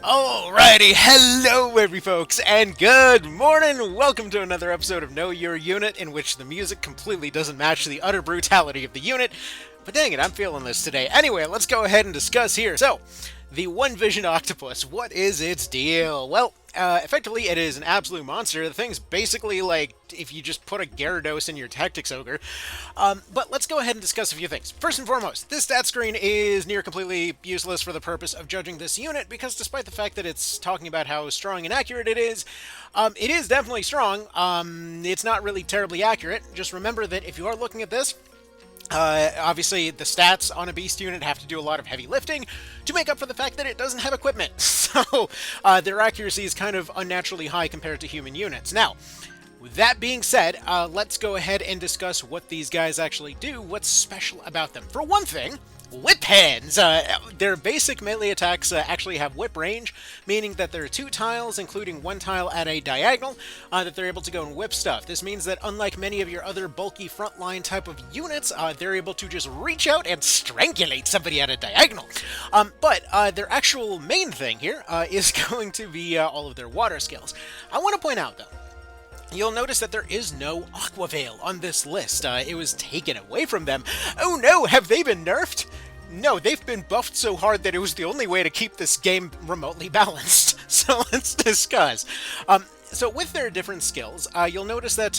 Alrighty, hello every folks, and good morning! Welcome to another episode of Know Your Unit, in which the music completely doesn't match the utter brutality of the unit. But dang it, I'm feeling this today. Anyway, let's go ahead and discuss here. So, the One Vision Octopus, what is its deal? Well, effectively, it is an absolute monster. The thing's basically like if you just put a Gyarados in your Tactics Ogre. But let's go ahead and discuss a few things. First and foremost, this stat screen is near completely useless for the purpose of judging this unit, because despite the fact that it's talking about how strong and accurate it is definitely strong. It's not really terribly accurate. Just remember that if you are looking at this, obviously, the stats on a beast unit have to do a lot of heavy lifting to make up for the fact that it doesn't have equipment. So, their accuracy is kind of unnaturally high compared to human units. Now, with that being said, let's go ahead and discuss what these guys actually do, what's special about them. For one thing, whip hands! Their basic melee attacks actually have whip range, meaning that there are two tiles, including one tile at a diagonal, that they're able to go and whip stuff. This means that unlike many of your other bulky frontline type of units, they're able to just reach out and strangulate somebody at a diagonal. But their actual main thing here is going to be all of their water skills. I want to point out, though, you'll notice that there is no Aqua Veil on this list. It was taken away from them. Oh no, have they been nerfed? No, they've been buffed so hard that it was the only way to keep this game remotely balanced. So let's discuss. So with their different skills, you'll notice that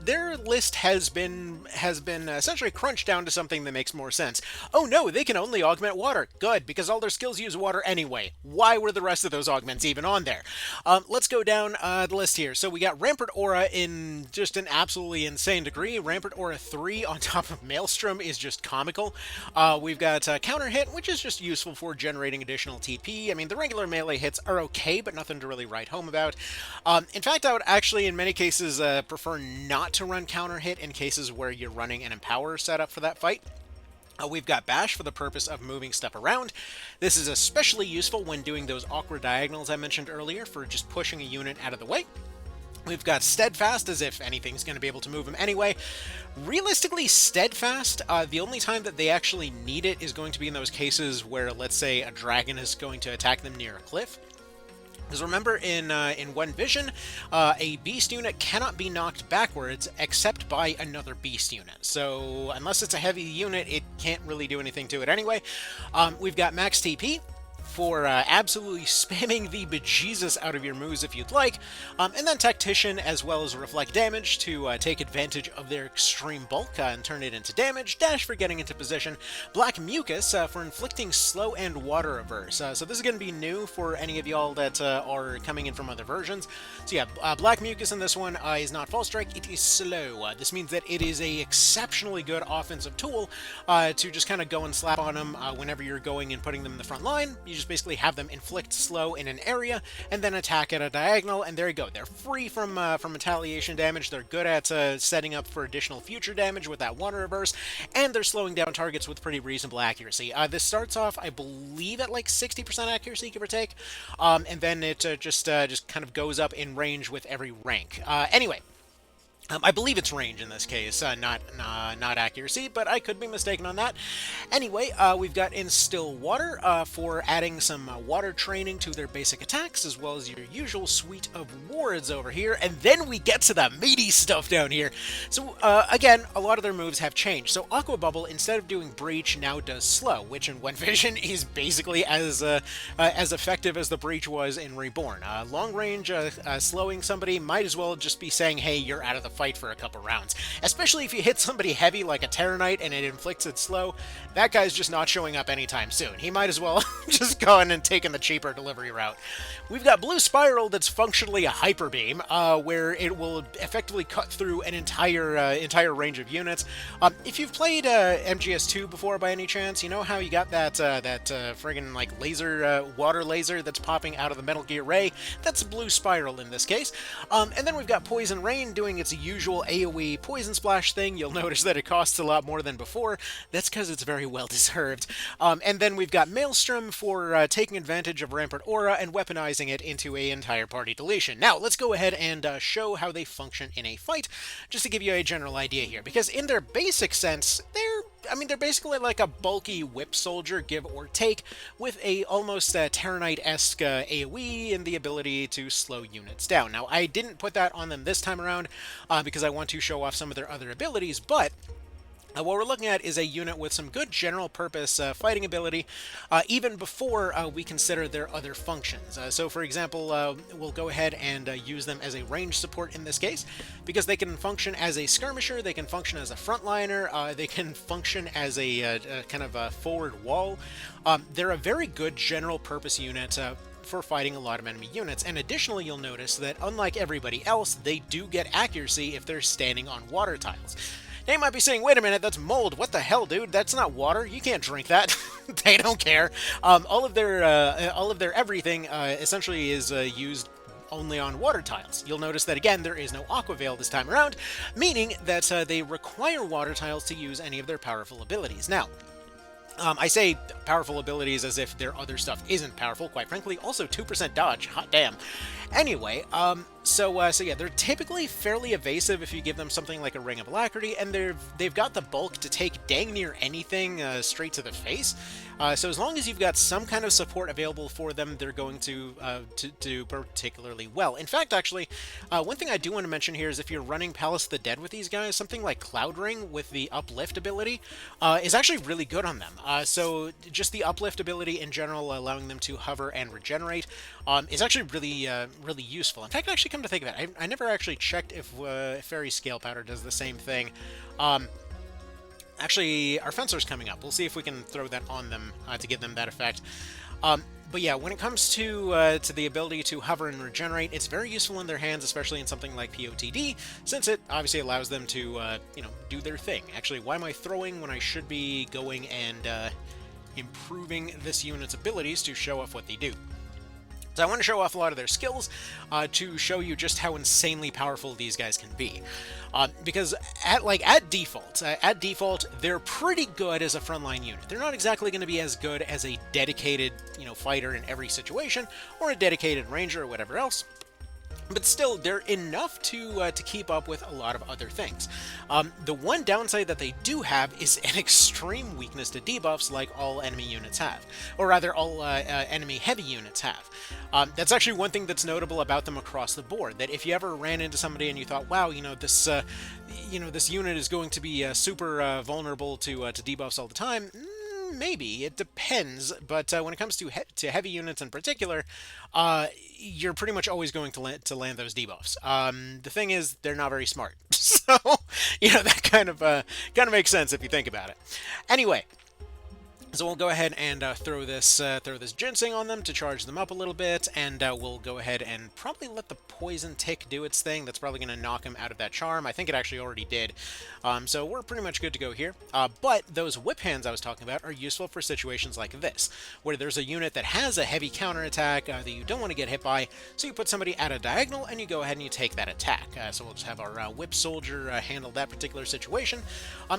their list has been essentially crunched down to something that makes more sense. Oh no, they can only augment water. Good, because all their skills use water anyway. Why were the rest of those augments even on there? Let's go down the list here. So we got Rampart Aura in just an absolutely insane degree. Rampart Aura 3 on top of Maelstrom is just comical. We've got Counter Hit, which is just useful for generating additional TP. I mean, the regular melee hits are okay, but nothing to really write home about. In fact, I would actually, in many cases, prefer not to run Counter Hit in cases where you're running an Empower setup for that fight. We've got Bash for the purpose of moving stuff around. This is especially useful when doing those awkward diagonals I mentioned earlier for just pushing a unit out of the way. We've got Steadfast, as if anything's going to be able to move him anyway. Realistically, Steadfast, the only time that they actually need it is going to be in those cases where, let's say, a dragon is going to attack them near a cliff. Because remember, in One Vision, a beast unit cannot be knocked backwards except by another beast unit. So unless it's a heavy unit, it can't really do anything to it anyway. We've got Max TP for absolutely spamming the bejesus out of your moves if you'd like, and then Tactician as well as Reflect Damage to take advantage of their extreme bulk and turn it into damage, Dash for getting into position, Black Mucus for inflicting slow and water reverse. So this is going to be new for any of y'all that are coming in from other versions. So yeah, Black Mucus in this one is not Fall Strike, it is slow. This means that it is a exceptionally good offensive tool to just kind of go and slap on them whenever you're going and putting them in the front line. You just basically have them inflict slow in an area and then attack at a diagonal, and there you go. They're free from retaliation damage. They're good at setting up for additional future damage with that water reverse, and they're slowing down targets with pretty reasonable accuracy. This starts off, I believe, at like 60% accuracy, give or take, and then it just kind of goes up in range with every rank. Anyway. I believe it's range in this case, not accuracy, but I could be mistaken on that. Anyway, we've got Instill Water for adding some water training to their basic attacks, as well as your usual suite of wards over here. And then we get to the meaty stuff down here. So, again, a lot of their moves have changed. So Aqua Bubble, instead of doing Breach, now does Slow, which in One Vision is basically as effective as the Breach was in Reborn. Long range slowing somebody might as well just be saying, hey, you're out of the fight for a couple rounds. Especially if you hit somebody heavy like a Terenius and it inflicts it slow, that guy's just not showing up anytime soon. He might as well just go in and taking the cheaper delivery route. We've got Blue Spiral that's functionally a Hyper Beam, where it will effectively cut through an entire range of units. If you've played MGS2 before by any chance, you know how you got that friggin' like laser, water laser that's popping out of the Metal Gear Ray? That's Blue Spiral in this case. And then we've got Poison Rain doing its usual AoE Poison Splash thing. You'll notice that it costs a lot more than before. That's because it's very well deserved. And then we've got Maelstrom for taking advantage of Rampart Aura and weaponizing it into an entire party deletion. Now, let's go ahead and show how they function in a fight, just to give you a general idea here, because in their basic sense, they're I mean, they're basically like a bulky whip soldier, give or take, with a almost Terenius-esque AoE and the ability to slow units down. Now, I didn't put that on them this time around because I want to show off some of their other abilities, but what we're looking at is a unit with some good general purpose fighting ability, even before we consider their other functions. So for example, we'll go ahead and use them as a range support in this case, because they can function as a skirmisher, they can function as a frontliner, they can function as a kind of a forward wall. They're a very good general purpose unit for fighting a lot of enemy units, and additionally you'll notice that unlike everybody else, they do get accuracy if they're standing on water tiles. They might be saying, wait a minute, that's mold. What the hell, dude? That's not water. You can't drink that. They don't care. All of their everything essentially is used only on water tiles. You'll notice that, again, there is no Aqua Veil this time around, meaning that they require water tiles to use any of their powerful abilities. Now, I say powerful abilities as if their other stuff isn't powerful, quite frankly. Also, 2% dodge. Hot damn. Anyway, so yeah, they're typically fairly evasive if you give them something like a Ring of Alacrity, and they've got the bulk to take dang near anything straight to the face. So as long as you've got some kind of support available for them, they're going to do particularly well. In fact, actually, one thing I do want to mention here is if you're running Palace of the Dead with these guys, something like Cloud Ring with the Uplift ability is actually really good on them. So just the Uplift ability in general, allowing them to hover and regenerate, is actually really useful. In fact, actually, come to think of it, I never actually checked if Fairy Scale Powder does the same thing. Actually, our Fencer's coming up. We'll see if we can throw that on them to give them that effect. But yeah, when it comes to the ability to hover and regenerate, it's very useful in their hands, especially in something like POTD, since it obviously allows them to, do their thing. Actually, why am I throwing when I should be going and improving this unit's abilities to show off what they do? So I want to show off a lot of their skills to show you just how insanely powerful these guys can be. Because at default, they're pretty good as a frontline unit. They're not exactly going to be as good as a dedicated, fighter in every situation, or a dedicated ranger or whatever else. But still, they're enough to keep up with a lot of other things. The one downside that they do have is an extreme weakness to debuffs, like all enemy units have, or rather, all enemy heavy units have. That's actually one thing that's notable about them across the board. That if you ever ran into somebody and you thought, "Wow, this unit is going to be super vulnerable to debuffs all the time." Maybe. It depends, but when it comes to heavy units in particular, you're pretty much always going to land those debuffs. The thing is, they're not very smart, so that kind of makes sense if you think about it. Anyway. So we'll go ahead and throw this ginseng on them to charge them up a little bit, and we'll go ahead and probably let the poison tick do its thing. That's probably going to knock him out of that charm. I think it actually already did. So we're pretty much good to go here. But those whip hands I was talking about are useful for situations like this, where there's a unit that has a heavy counterattack that you don't want to get hit by, so you put somebody at a diagonal and you go ahead and you take that attack. So we'll just have our whip soldier handle that particular situation.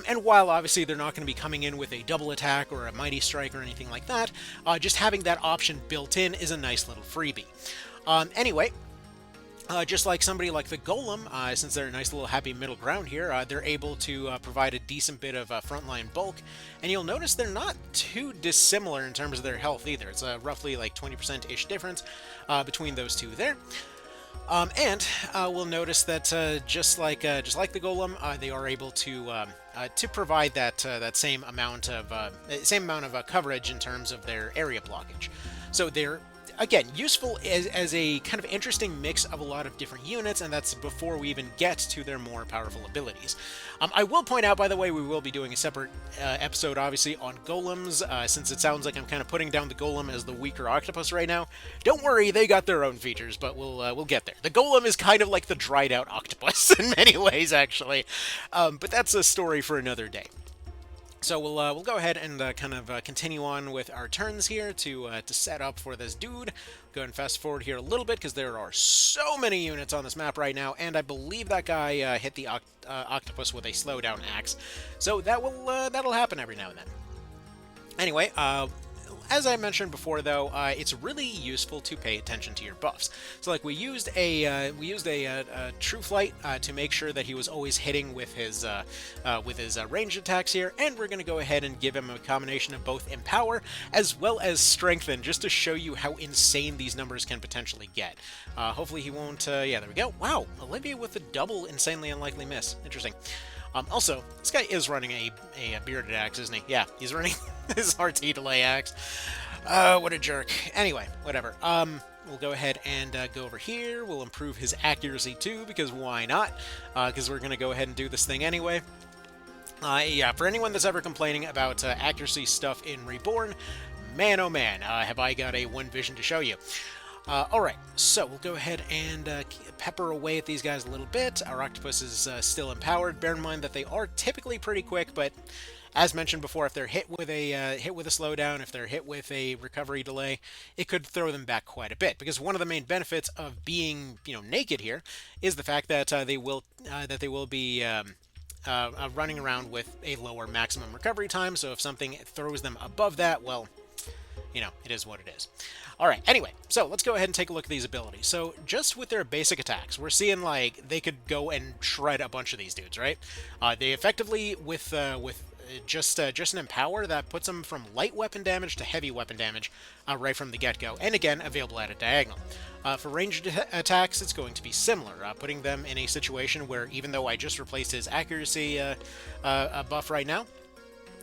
And while obviously they're not going to be coming in with a double attack or a Mighty Strike or anything like that, just having that option built in is a nice little freebie. Anyway, just like somebody like the Golem, since they're a nice little happy middle ground here, they're able to provide a decent bit of frontline bulk, and you'll notice they're not too dissimilar in terms of their health either. It's roughly like 20%-ish difference between those two there. And we'll notice that just like the Golem, they are able to provide that same amount of coverage in terms of their area blockage. So they're, again, useful as a kind of interesting mix of a lot of different units, and that's before we even get to their more powerful abilities. I will point out, by the way, we will be doing a separate episode, obviously, on golems, since it sounds like I'm kind of putting down the golem as the weaker octopus right now. Don't worry, they got their own features, but we'll get there. The golem is kind of like the dried out octopus in many ways, actually, but that's a story for another day. So we'll go ahead and kind of continue on with our turns here to set up for this dude. Go ahead and fast forward here a little bit because there are so many units on this map right now, and I believe that guy hit the octopus with a slowdown axe. So that'll happen every now and then. Anyway, as I mentioned before, though, it's really useful to pay attention to your buffs. So, like, we used a True Flight to make sure that he was always hitting with his ranged attacks here, and we're going to go ahead and give him a combination of both Empower as well as Strengthen, just to show you how insane these numbers can potentially get. Hopefully he won't. Yeah, there we go. Wow, Olivia with a double insanely unlikely miss. Interesting. Also, this guy is running a bearded axe, isn't he? Yeah, he's running his RT delay axe. What a jerk. Anyway, whatever. We'll go ahead and go over here. We'll improve his accuracy too, because why not? Because we're going to go ahead and do this thing anyway. Yeah, for anyone that's ever complaining about accuracy stuff in Reborn, man oh man, have I got a one vision to show you. Alright, so we'll go ahead and pepper away at these guys a little bit. Our Octopus is still empowered. Bear in mind that they are typically pretty quick, but as mentioned before, if they're hit with a slowdown, if they're hit with a recovery delay, it could throw them back quite a bit. Because one of the main benefits of being, naked here is the fact that they will be running around with a lower maximum recovery time. So if something throws them above that, well, it is what it is. Alright, anyway, so let's go ahead and take a look at these abilities. So, just with their basic attacks, we're seeing, like, they could go and shred a bunch of these dudes, right? They effectively, with just an Empower, that puts them from light weapon damage to heavy weapon damage right from the get-go, and again, available at a diagonal. For ranged attacks, it's going to be similar, putting them in a situation where, even though I just replaced his accuracy buff right now,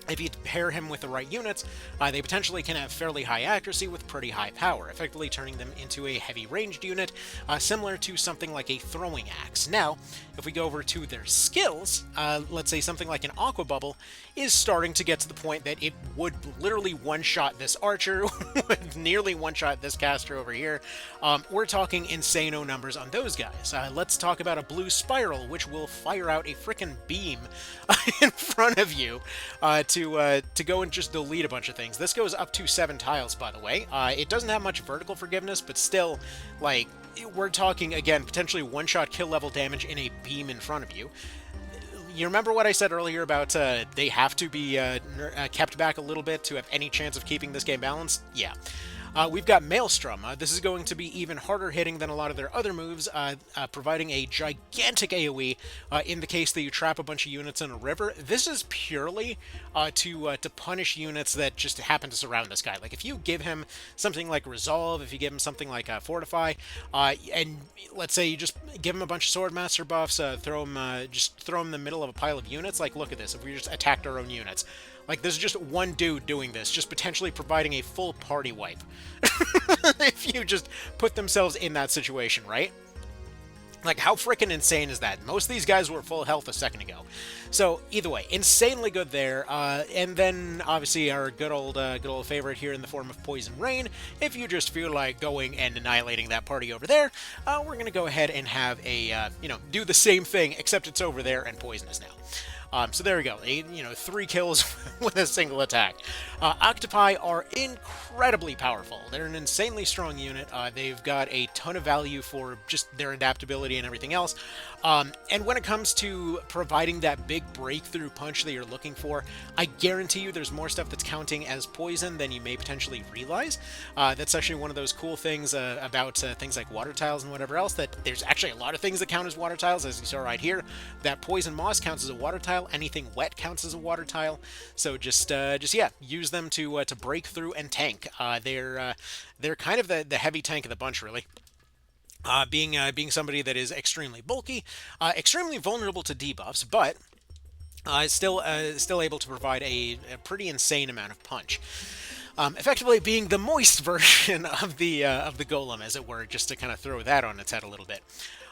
if you pair him with the right units, they potentially can have fairly high accuracy with pretty high power, effectively turning them into a heavy ranged unit, similar to something like a throwing axe. Now, if we go over to their skills, let's say something like an Aqua Bubble is starting to get to the point that it would literally one-shot this archer, would nearly one-shot this caster over here. We're talking insano numbers on those guys. Let's talk about a Blue Spiral, which will fire out a frickin' beam in front of you to go and just delete a bunch of things. This goes up to 7 tiles, by the way. It doesn't have much vertical forgiveness, but still, like, we're talking, again, potentially one-shot kill level damage in a beam in front of you. You remember what I said earlier about they have to be kept back a little bit to have any chance of keeping this game balanced? Yeah. We've got Maelstrom. This is going to be even harder hitting than a lot of their other moves, providing a gigantic AoE in the case that you trap a bunch of units in a river. This is purely to punish units that just happen to surround this guy. Like, if you give him something like Resolve, if you give him something like Fortify, and let's say you just give him a bunch of Swordmaster buffs, throw him in the middle of a pile of units. Like, look at this. If we just attacked our own units. Like, there's just one dude doing this, just potentially providing a full party wipe. If you just put themselves in that situation, right? Like, how freaking insane is that? Most of these guys were full health a second ago. So, either way, insanely good there. And then, obviously, our good old favorite here in the form of Poison Rain. If you just feel like going and annihilating that party over there, we're going to go ahead and have a, do the same thing, except it's over there and poisonous now. So there we go, 3 kills with a single attack. Octopi are incredibly powerful. They're an insanely strong unit. They've got a ton of value for just their adaptability and everything else. And when it comes to providing that big breakthrough punch that you're looking for, I guarantee you there's more stuff that's counting as poison than you may potentially realize. That's actually one of those cool things about things like water tiles and whatever else, that there's actually a lot of things that count as water tiles, as you saw right here. That poison moss counts as a water tile. Anything wet counts as a water tile. So just use them to break through and tank. They're kind of the heavy tank of the bunch, really. Being somebody that is extremely bulky, extremely vulnerable to debuffs, but still able to provide a pretty insane amount of punch. Effectively being the moist version of the golem, as it were, just to kind of throw that on its head a little bit.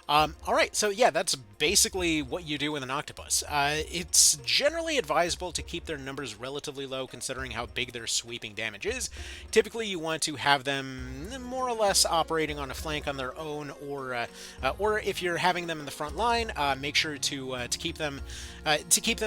Alright, so yeah, that's basically what you do with an octopus. It's generally advisable to keep their numbers relatively low, considering how big their sweeping damage is. Typically, you want to have them more or less operating on a flank on their own, or if you're having them in the front line, make sure to keep them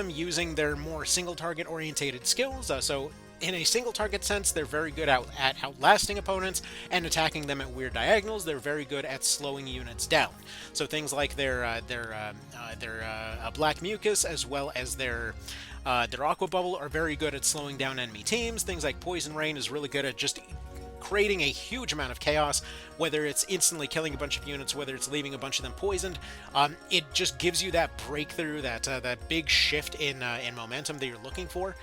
using their more single target orientated skills. So in a single target sense, they're very good at outlasting opponents and attacking them at weird diagonals. They're very good at slowing units down. So things like their Black Mucus as well as their Aqua Bubble are very good at slowing down enemy teams. Things like Poison Rain is really good at just creating a huge amount of chaos, whether it's instantly killing a bunch of units, whether it's leaving a bunch of them poisoned. It just gives you that breakthrough, that big shift in momentum that you're looking for.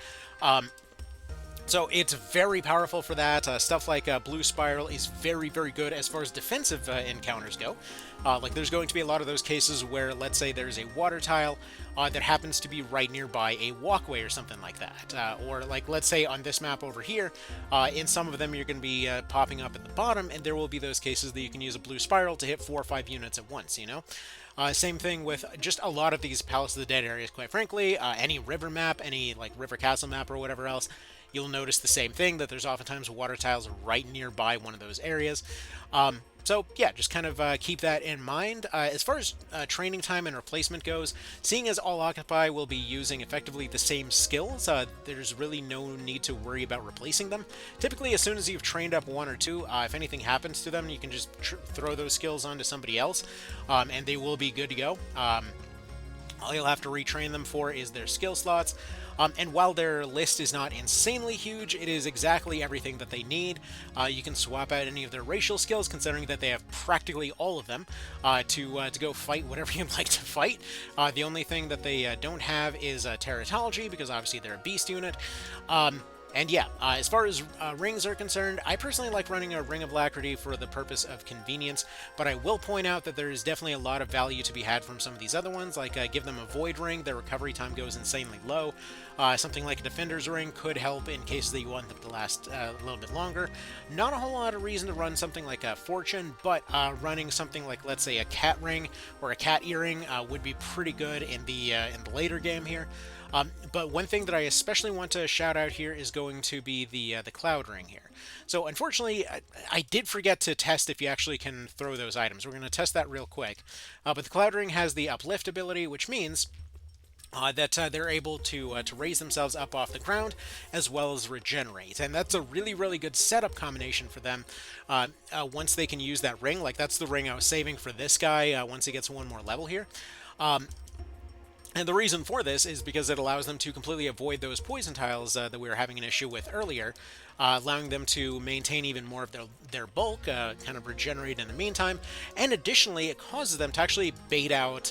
So it's very powerful for that. Stuff like Blue Spiral is very, very good as far as defensive encounters go. Like there's going to be a lot of those cases where, let's say there's a water tile that happens to be right nearby a walkway or something like that. Or like, let's say on this map over here, in some of them you're going to be popping up at the bottom, and there will be those cases that you can use a Blue Spiral to hit 4 or 5 units at once, you know? Same thing with just a lot of these Palace of the Dead areas, quite frankly. Any river map, any like river castle map or whatever else, you'll notice the same thing, that there's oftentimes water tiles right nearby one of those areas. So yeah, just kind of keep that in mind. As far as training time and replacement goes, seeing as all Octopi will be using effectively the same skills, there's really no need to worry about replacing them. Typically, as soon as you've trained up 1 or 2, if anything happens to them, you can just throw those skills onto somebody else, and they will be good to go. All you'll have to retrain them for is their skill slots. And while their list is not insanely huge, it is exactly everything that they need. You can swap out any of their racial skills, considering that they have practically all of them, to go fight whatever you'd like to fight. The only thing that they don't have is Teratology, because obviously they're a beast unit. And yeah, as far as rings are concerned, I personally like running a Ring of Alacrity for the purpose of convenience, but I will point out that there is definitely a lot of value to be had from some of these other ones, like give them a Void Ring, their recovery time goes insanely low. Something like a Defender's Ring could help in cases that you want them to last a little bit longer. Not a whole lot of reason to run something like a Fortune, but running something like, let's say, a Cat Ring or a Cat Earring would be pretty good in the later game here. But one thing that I especially want to shout out here is going to be the Cloud Ring here. So unfortunately, I did forget to test if you actually can throw those items. We're going to test that real quick. But the Cloud Ring has the Uplift ability, which means that they're able to raise themselves up off the ground as well as regenerate, and that's a really, really good setup combination for them once they can use that ring. Like, that's the ring I was saving for this guy once he gets 1 more level here. And the reason for this is because it allows them to completely avoid those poison tiles that we were having an issue with earlier, allowing them to maintain even more of their bulk, kind of regenerate in the meantime, and additionally it causes them to actually bait out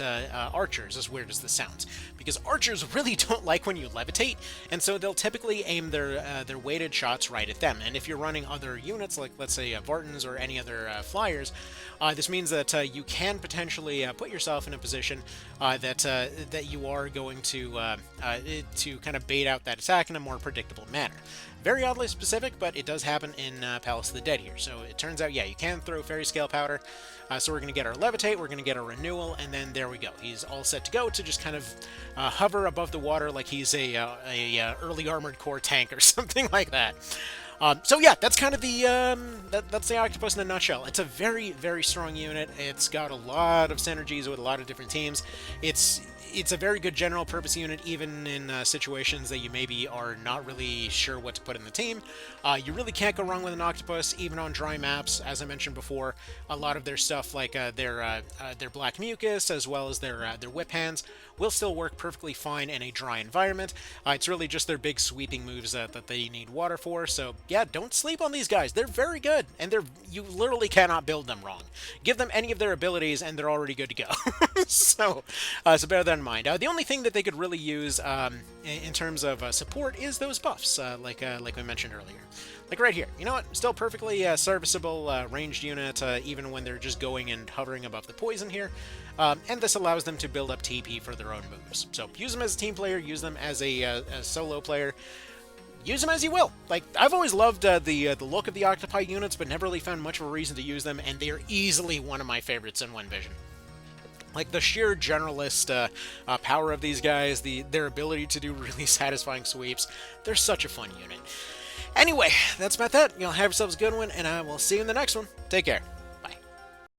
archers, as weird as this sounds, because archers really don't like when you levitate, and so they'll typically aim their weighted shots right at them. And if you're running other units, like let's say Vartans or any other flyers, this means that you can potentially put yourself in a position that you are going to kind of bait out that attack in a more predictable manner. Very oddly specific, but it does happen in Palace of the Dead here. So it turns out, yeah, you can throw Fairy Scale Powder. So we're going to get our Levitate, we're going to get our Renewal, and then there we go. He's all set to go to just kind of hover above the water like he's a early Armored Core tank or something like that. So yeah, that's kind of that's the Octopus in a nutshell. It's a very, very strong unit. It's got a lot of synergies with a lot of different teams. It's a very good general purpose unit, even in situations that you maybe are not really sure what to put in the team. You really can't go wrong with an Octopus, even on dry maps. As I mentioned before, a lot of their stuff, like their Black Mucus, as well as their Whip Hands, will still work perfectly fine in a dry environment. It's really just their big sweeping moves that they need water for. So yeah, don't sleep on these guys. They're very good, and you literally cannot build them wrong. Give them any of their abilities, and they're already good to go. So bear that in mind. The only thing that they could really use in terms of support is those buffs, like we mentioned earlier. Like right here. You know what? Still perfectly serviceable ranged unit, even when they're just going and hovering above the poison here. And this allows them to build up TP for their own moves. So use them as a team player, use them as a solo player. Use them as you will. Like, I've always loved the look of the Octopi units, but never really found much of a reason to use them, and they are easily one of my favorites in One Vision. Like, the sheer generalist power of these guys, their ability to do really satisfying sweeps, they're such a fun unit. Anyway, that's about that. You'll have yourselves a good one, and I will see you in the next one. Take care.